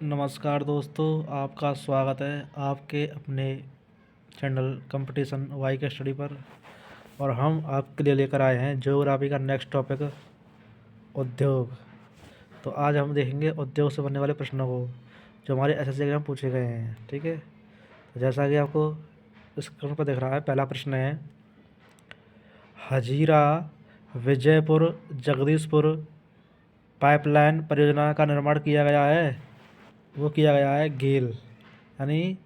नमस्कार दोस्तों, आपका स्वागत है आपके अपने चैनल कंपटीशन वाई के स्टडी पर। और हम आपके लिए लेकर आए हैं ज्योग्राफी का नेक्स्ट टॉपिक उद्योग। तो आज हम देखेंगे उद्योग से बनने वाले प्रश्नों को जो हमारे एसएससी एग्जाम पूछे गए हैं। ठीक है, तो जैसा कि आपको स्क्रीन पर दिख रहा है, पहला प्रश्न है हजीरा विजयपुर जगदीशपुर पाइपलाइन परियोजना का निर्माण किया गया है। वो किया गया है गेल यानी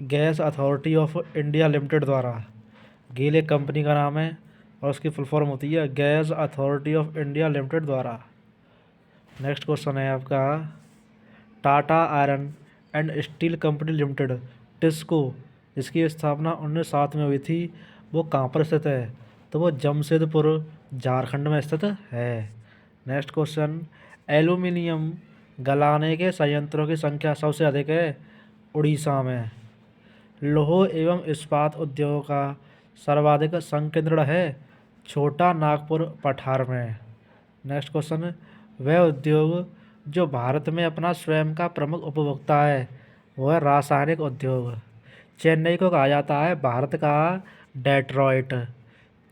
gas authority of India limited द्वारा। गेल एक कंपनी का नाम है और उसकी फुल फॉर्म होती है gas authority of India limited द्वारा। नेक्स्ट क्वेश्चन है आपका Tata iron and steel company limited TISCO, जिसकी स्थापना 1907 में हुई थी, वो कहाँ पर स्थित है? तो वो जमशेदपुर झारखंड में स्थित है। नेक्स्ट क्वेश्चन एल्यूमिनियम गलाने के संयंत्रों की संख्या सबसे अधिक है उड़ीसा में। लौह एवं इस्पात उद्योग का सर्वाधिक संकेंद्रण है छोटा नागपुर पठार में। नेक्स्ट क्वेश्चन वह उद्योग जो भारत में अपना स्वयं का प्रमुख उपभोक्ता है वो है रासायनिक उद्योग। चेन्नई को कहा जाता है भारत का डेट्रॉइट।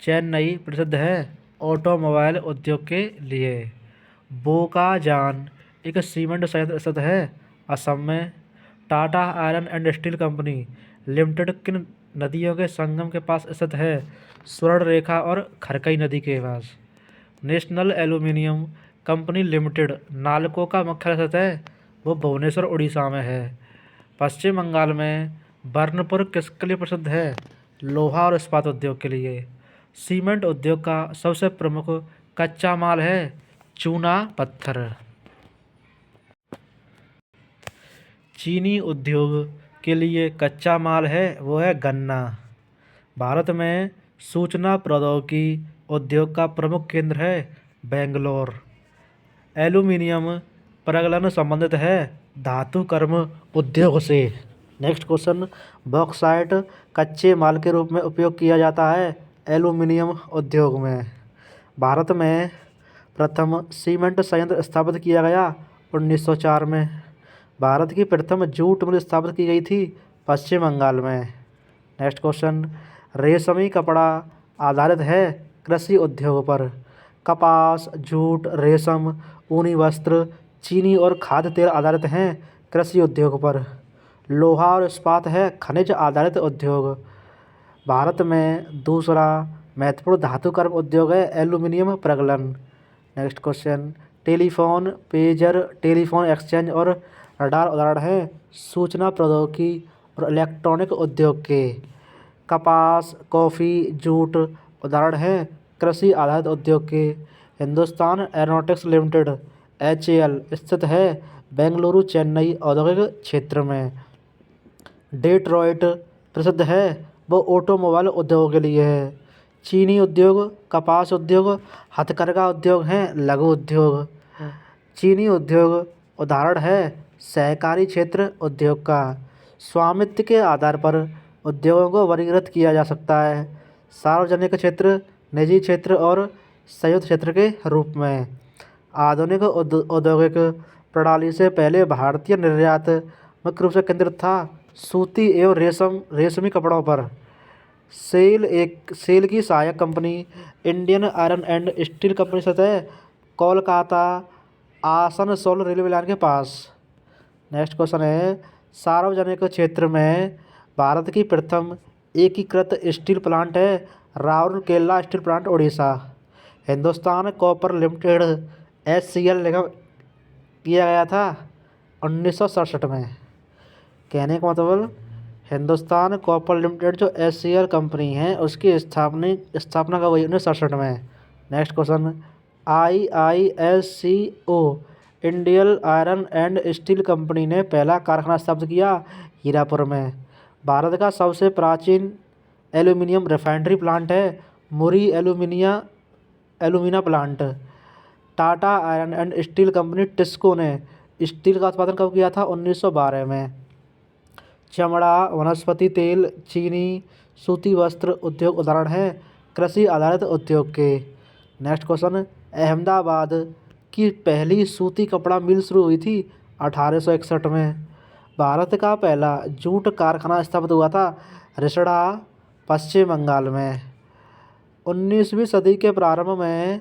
चेन्नई प्रसिद्ध है ऑटोमोबाइल उद्योग के लिए। बोकाजान एक सीमेंट संयंत्र स्थित है असम में। Tata iron and steel company limited किन नदियों के संगम के पास स्थित है? स्वर्ण रेखा और खरकई नदी के पास। National aluminium company limited NALCO का मुख्यालय स्थित है, वो भुवनेश्वर उड़ीसा में है। पश्चिम बंगाल में बर्नपुर किसके लिए प्रसिद्ध है? लोहा और इस्पात उद्योग के लिए। सीमेंट उद्योग का सबसे प्रमुख कच्चा माल है चूना पत्थर। चीनी उद्योग के लिए कच्चा माल है वो है गन्ना। भारत में सूचना प्रौद्योगिकी उद्योग का प्रमुख केंद्र है बेंगलोर। एल्यूमिनियम प्रगलन संबंधित है धातु कर्म उद्योग से। नेक्स्ट क्वेश्चन बॉक्साइट कच्चे माल के रूप में उपयोग किया जाता है एल्यूमिनियम उद्योग में। भारत में प्रथम सीमेंट संयंत्र स्थापित किया गया 1904 में। भारत की प्रथम जूट मिल स्थापित की गई थी पश्चिम बंगाल में। नेक्स्ट क्वेश्चन रेशमी कपड़ा आधारित है कृषि उद्योग पर। कपास जूट रेशम ऊनी वस्त्र चीनी और खाद्य तेल आधारित हैं कृषि उद्योग पर। लोहा और इस्पात है खनिज आधारित उद्योग। भारत में दूसरा महत्वपूर्ण धातु कर्म उद्योग है एल्यूमिनियम प्रगलन। Next question telephone pager telephone exchange और रडार उदाहरण हैं सूचना प्रौद्योगिकी और इलेक्ट्रॉनिक उद्योग के। कपास कॉफ़ी जूट उदाहरण हैं कृषि आधारित उद्योग के। हिंदुस्तान एरोनॉटिक्स लिमिटेड HAL स्थित है बेंगलुरु चेन्नई औद्योगिक क्षेत्र में। डेट्रॉइट प्रसिद्ध है वो ऑटोमोबाइल उद्योग के लिए है। चीनी उद्योग कपास उद्योग हथकरघा उद्योग हैं लघु उद्योग। चीनी उद्योग उदाहरण है सहकारी क्षेत्र उद्योग का। स्वामित्व के आधार पर उद्योगों को वर्गीकृत किया जा सकता है सार्वजनिक क्षेत्र निजी क्षेत्र और संयुक्त क्षेत्र के रूप में। आधुनिक औद्योगिक प्रणाली से पहले भारतीय निर्यात मुख्य रूप से केंद्रित था सूती एवं रेशमी कपड़ों पर। सेल की सहायक company Indian iron and steel company स्थित है कोलकाता आसनसोल रेलवे लाइन के पास। नेक्स्ट क्वेश्चन है सार्वजनिक क्षेत्र में भारत की प्रथम एकीकृत स्टील प्लांट है Rourkela steel plant Orissa. Hindustan copper limited HCL निगम किया गया था 1967 में। कहने का मतलब हिंदुस्तान कॉपर लिमिटेड जो HCL कंपनी है उसकी स्थापना का वही 1967 में। Next question IISCO Indian iron and steel company ने पहला कारखाना स्थापित किया हीरापुर में। भारत का सबसे प्राचीन एल्यूमिनियम रिफाइनरी प्लांट है Muri alumina plant. Tata iron and steel company TISCO ने स्टील का उत्पादन कब किया था? 1912 में। चमड़ा वनस्पति तेल चीनी सूती वस्त्र उद्योग उदाहरण हैं कृषि आधारित उद्योग के। नेक्स्ट क्वेश्चन अहमदाबाद की पहली सूती कपड़ा मिल शुरू हुई थी 1861 में। भारत का पहला जूट कारखाना स्थापित हुआ था रिसड़ा, पश्चिम बंगाल में। 19वीं सदी के प्रारंभ में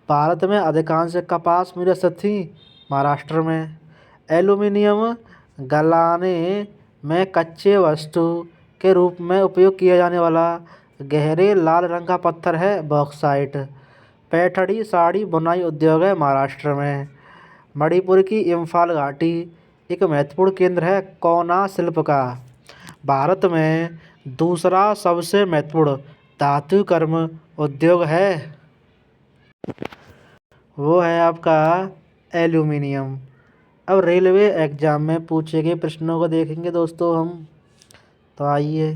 भारत में अधिकांश कपास मिलें स्थित थी महाराष्ट्र में। एल्यूमीनियम गलाने में कच्चे वस्तु के रूप में उपयोग किया जाने वाला गहरे लाल रंग का पत्थर है बॉक्साइट। पैठणी साड़ी बुनाई उद्योग है महाराष्ट्र में। मणिपुर की इम्फाल घाटी एक महत्वपूर्ण केंद्र है कोना शिल्प का। भारत में दूसरा सबसे महत्वपूर्ण धातु कर्म उद्योग है, वो है आपका एल्यूमीनियम। अब रेलवे एग्जाम में पूछे गए प्रश्नों को देखेंगे दोस्तों हम। तो आइए,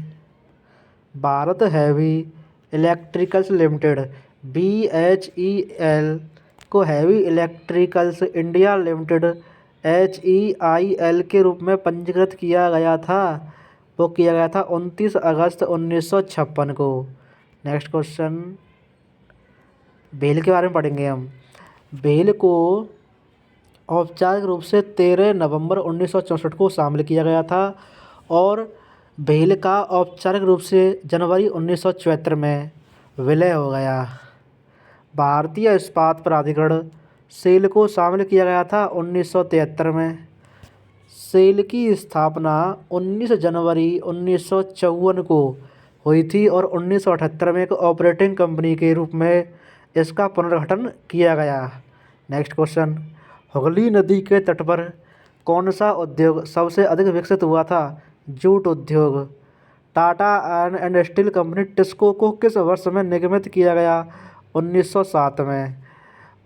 Bharat heavy electricals limited BHEL को heavy electricals India limited HEIL के रूप में पंजीकृत किया गया था। वो किया गया था 29 अगस्त 1956 को। नेक्स्ट क्वेश्चन, भेल के बारे में पढ़ेंगे हम। भेल को औपचारिक रूप से 13 नवंबर 1964 को शामिल किया गया था और भेल का औपचारिक रूप से जनवरी 1974 में विलय हो गया। भारतीय इस्पात प्राधिकरण सेल को शामिल किया गया था 1973 में। सेल की स्थापना 19 जनवरी 1954 को हुई थी और 1978 में एक ऑपरेटिंग कंपनी के रूप में इसका पुनर्गठन किया गया। नेक्स्ट क्वेश्चन, हुगली नदी के तट पर कौन सा उद्योग सबसे अधिक विकसित हुआ था? जूट उद्योग। Tata iron and steel company TISCO को किस वर्ष में निगमित किया गया? 1907 में।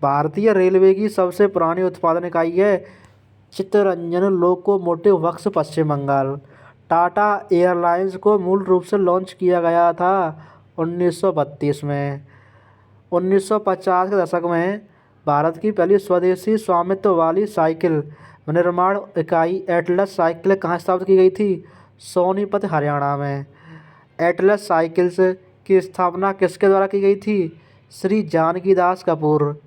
भारतीय रेलवे की सबसे पुरानी उत्पादन इकाई है चित्तरंजन लोकोमोटिव वर्क्स, पश्चिम बंगाल। टाटा एयरलाइंस को मूल रूप से लॉन्च किया गया था 1932 में। 1950 के दशक में भारत की पहली स्वदेशी स्वामित्व वाली साइकिल निर्माण इकाई एटलस साइकिल कहाँ स्थापित की गई थी? सोनीपत, हरियाणा में। एटलस साइकिल्स की स्थापना किसके द्वारा की गई थी? श्री जानकीदास कपूर।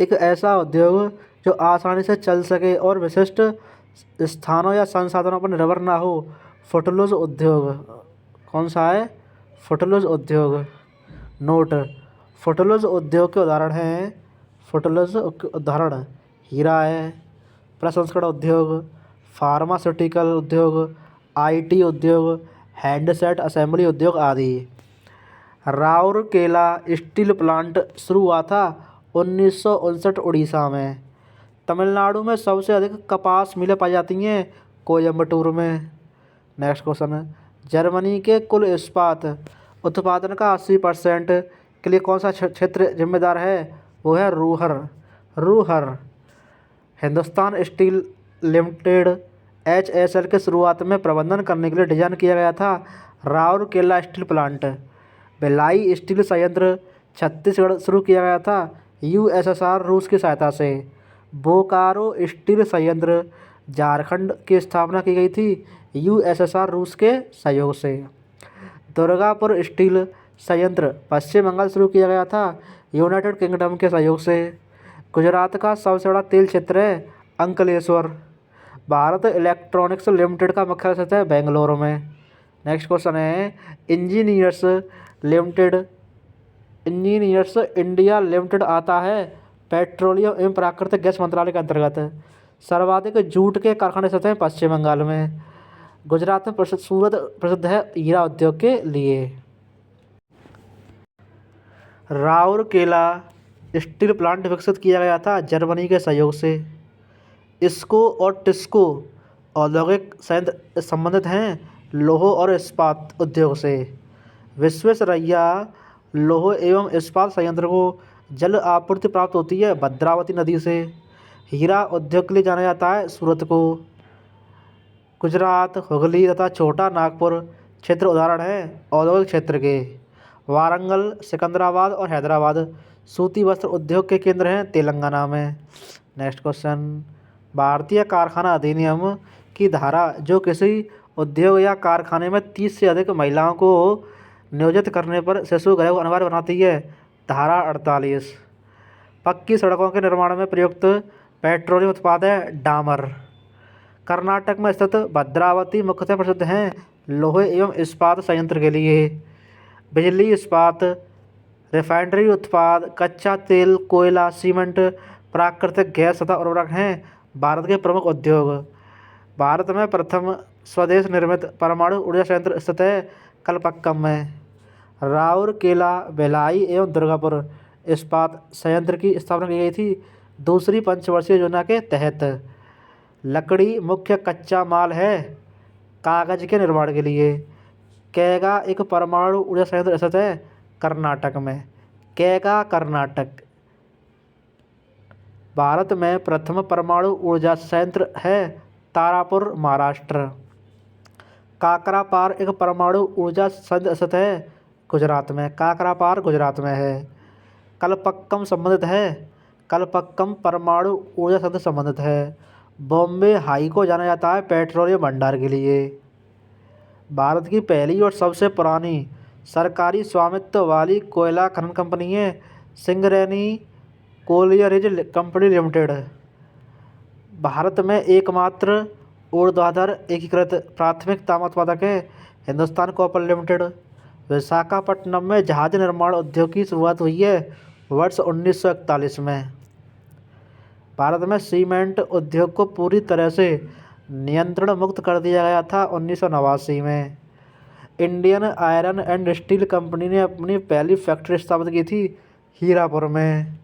एक ऐसा उद्योग जो आसानी से चल सके और विशिष्ट स्थानों या संसाधनों पर निर्भर ना हो, फुटलूज उद्योग। कौन सा है? फुटलूज उद्योग। नोट, फुटलूज उद्योग के उदाहरण हैं, फुटलूज उदाहरण हीरा है, प्रसंस्करण उद्योग, फार्मास्यूटिकल उद्योग, IT उद्योग, हैंडसेट असेंबली उद्योग आदि। राउरकेला स्टील प्लांट शुरू हुआ था 1959 उड़ीसा में। तमिलनाडु में सबसे अधिक कपास मिलें पाई जाती हैं कोयम्बटूर में। नेक्स्ट क्वेश्चन है, जर्मनी के कुल इस्पात उत्पादन का 80% के लिए कौन सा क्षेत्र जिम्मेदार है? वो है Ruhr. Hindustan steel limited HSL के शुरुआत में प्रबंधन करने के लिए डिजाइन किया गया था Rourkela steel plant. Bhilai steel संयंत्र छत्तीसगढ़ शुरू किया गया था USSR रूस की सहायता से। बोकारो स्टील संयंत्र झारखंड की स्थापना की गई थी USSR रूस के सहयोग से। दुर्गापुर स्टील संयंत्र पश्चिम बंगाल शुरू किया गया था यूनाइटेड किंगडम के सहयोग से। गुजरात का सबसे बड़ा तेल क्षेत्र है अंकलेश्वर। भारत इलेक्ट्रॉनिक्स लिमिटेड का मुख्यालय स्थित है बेंगलुरु में। नेक्स्ट क्वेश्चन है, इंजीनियर्स इंडिया लिमिटेड आता है पेट्रोलियम एवं प्राकृतिक गैस मंत्रालय के अंतर्गत। सर्वाधिक जूट के कारखाने स्थित हैं पश्चिम बंगाल में। गुजरात में सूरत प्रसिद्ध है हीरा उद्योग के लिए। राउरकेला स्टील प्लांट विकसित किया गया था जर्मनी के सहयोग से। इसको और टिस्को औद्योगिक संयंत्र संबंधित हैं लौह और इस्पात उद्योग से। विश्वेश्वरैया लौह एवं इस्पात संयंत्र को जल आपूर्ति प्राप्त होती है भद्रावती नदी से। हीरा उद्योग के लिए जाना जाता है सूरत को। गुजरात, हुगली तथा छोटा नागपुर क्षेत्र उदाहरण हैं औद्योगिक क्षेत्र के। वारंगल, सिकंदराबाद और हैदराबाद सूती वस्त्र उद्योग के केंद्र हैं तेलंगाना में। नेक्स्ट क्वेश्चन, भारतीय कारखाना अधिनियम की धारा जो किसी उद्योग या कारखाने में 30 से अधिक महिलाओं को नियोजित करने पर शिशु गृह को अनिवार्य बनाती है, धारा 48। पक्की सड़कों के निर्माण में प्रयुक्त पेट्रोलियम उत्पाद है डामर। कर्नाटक में स्थित भद्रावती मुख्यतः प्रसिद्ध हैं लोहे एवं इस्पात संयंत्र के लिए। बिजली, इस्पात, रिफाइनरी उत्पाद, कच्चा तेल, कोयला, सीमेंट, प्राकृतिक गैस तथा उर्वरक हैं भारत के प्रमुख उद्योग। भारत में प्रथम स्वदेश निर्मित परमाणु ऊर्जा संयंत्र स्थित है कलपक्कम में। राउरकेला, भिलाई एवं दुर्गापुर इस्पात संयंत्र की स्थापना की गई थी दूसरी पंचवर्षीय योजना के तहत। लकड़ी मुख्य कच्चा माल है कागज के निर्माण के लिए। कैगा एक परमाणु ऊर्जा संयंत्र स्थित है कर्नाटक में। कैगा कर्नाटक। भारत में प्रथम परमाणु ऊर्जा संयंत्र है तारापुर महाराष्ट्र। काकरापार एक परमाणु ऊर्जा संयंत्र स्थित है गुजरात में। काकरापार गुजरात में है। कलपक्कम संबंधित है। कलपक्कम परमाणु ऊर्जा संयंत्र संबंधित है। बॉम्बे हाई को जाना जाता है पेट्रोलियम भंडार के लिए। भारत की पहली और सबसे पुरानी सरकारी स्वामित्व वाली कोयला खनन कंपनी है सिंगरेनी कोलियरेज कंपनी लिमिटेड। भारत में एकमात्र ऊर्ध्वाधर एकीकृत प्राथमिक तांबा उत्पादक है हिंदुस्तान कॉपर लिमिटेड। विशाखापट्टनम में जहाज निर्माण उद्योग की शुरुआत हुई है वर्ष 1941 में। भारत में सीमेंट उद्योग को पूरी तरह से नियंत्रण मुक्त कर दिया गया था 1989 में। Indian iron and steel company ने अपनी पहली फैक्ट्री स्थापित की थी हीरापुर में।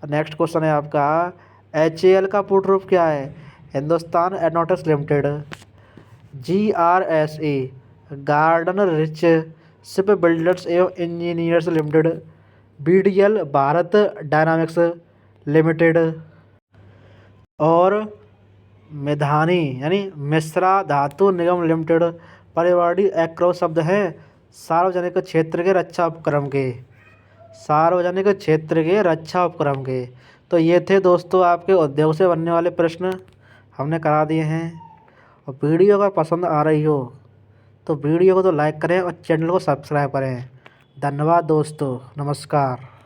नेक्स्ट क्वेश्चन है आपका HAL का पूर्ण रूप क्या है? Hindustan aeronautics limited. GRSA garden reach ship builders एवं engineers limited. BDL Bharat dynamics limited. और मेधानी यानी मिश्रा धातु निगम लिमिटेड। परिवाड़ी एक्रो शब्द हैं सार्वजनिक क्षेत्र के रक्षा उपक्रम के। सार्वजनिक क्षेत्र के रक्षा उपक्रम के। तो ये थे दोस्तों आपके उद्योग से बनने वाले प्रश्न हमने करा दिए हैं। और वीडियो अगर पसंद आ रही हो तो वीडियो को तो लाइक करें और चैनल को सब्सक्राइब करें। धन्यवाद दोस्तों, नमस्कार।